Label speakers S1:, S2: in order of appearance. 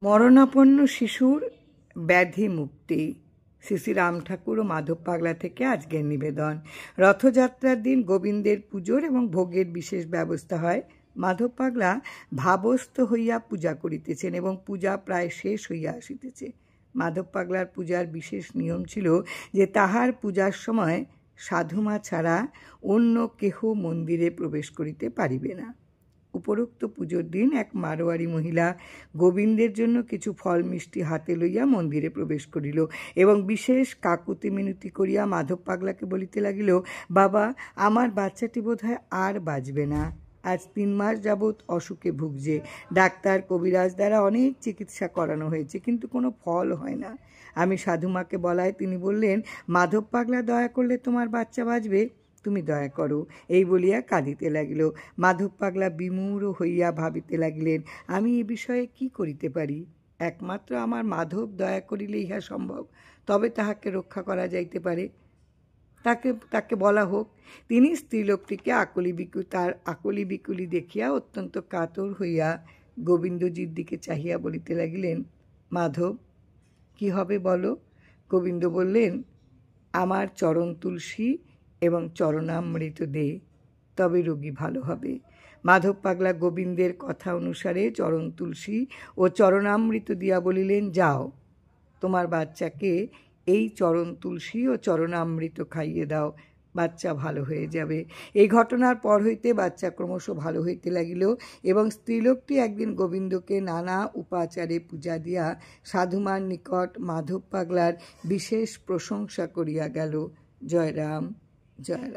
S1: মরণাপন্ন শিশুর ব্যাধি মুক্তি। শ্রী শ্রী রাম ঠাকুর ও মাধব পাগলা থেকে আজকের নিবেদন। রথযাত্রার দিন গোবিন্দের পুজোর এবং ভোগের বিশেষ ব্যবস্থা হয়। মাধব পাগলা ভাবস্থ হইয়া পূজা করিতেছেন এবং পূজা প্রায় শেষ হইয়া আসিতেছে। মাধব পাগলার পূজার বিশেষ নিয়ম ছিল যে তাহার পূজার সময় সাধুমা ছাড়া অন্য কেহ মন্দিরে প্রবেশ করিতে পারিবে না। উপরোক্ত পুজোর দিন এক মারোয়ারি মহিলা গোবিন্দের জন্য কিছু ফল মিষ্টি হাতে লইয়া মন্দিরে প্রবেশ করিল এবং বিশেষ কাকুতি মিনতি করিয়া মাধব পাগলাকে বলিতে লাগিল, বাবা, আমার বাচ্চাটি বোধহয় আর বাঁচবে না। আজ 3 মাস যাবৎ অসুখে ভুগছে। ডাক্তার কবিরাজ দ্বারা অনেক চিকিৎসা করানো হয়েছে, কিন্তু কোনো ফল হয় না। আমি সাধুমাকে বলায় তিনি বললেন, মাধব পাগলা দয়া করলে তোমার বাচ্চা বাঁচবে, তুমি দয়া করো। এই বলিয়া কাঁদিতে লাগিল। মাধব পাগলা বিমূঢ় হইয়া ভাবিতে লাগিলেন, আমি এ বিষয়ে কি করিতে পারি? একমাত্র আমার মাধব দয়া করিলে ইহা সম্ভব, তবে তাহাকে রক্ষা করা যাইতে পারে। তাকে বলা হোক। তিনি স্ত্রীলোকটিকে তার আকলি বিকুলি দেখিয়া অত্যন্ত কাতর হইয়া গোবিন্দজির দিকে চাহিয়া বলিতে লাগিলেন, মাধব, কি হবে বলো? গোবিন্দ বললেন, আমার চরণ তুলসী এবং চরণামৃত দে, তবে রোগী ভালো হবে। মাধব পাগলা গোবিন্দের কথা অনুসারে চরণ তুলসী ও চরণামৃত দিয়া বলিলেন, যাও, তোমার বাচ্চাকে এই চরণ তুলসী ও চরণামৃত খাইয়ে দাও, বাচ্চা ভালো হয়ে যাবে। এই ঘটনার পর হইতে বাচ্চা ক্রমশ ভালো হইতে লাগিল এবং স্ত্রীলোকটি একদিন গোবিন্দকে নানা উপাচারে পূজা দিয়া সাধুমার নিকট মাধব পাগলার বিশেষ প্রশংসা করিয়া গেল। জয় রাম, জয় রাম।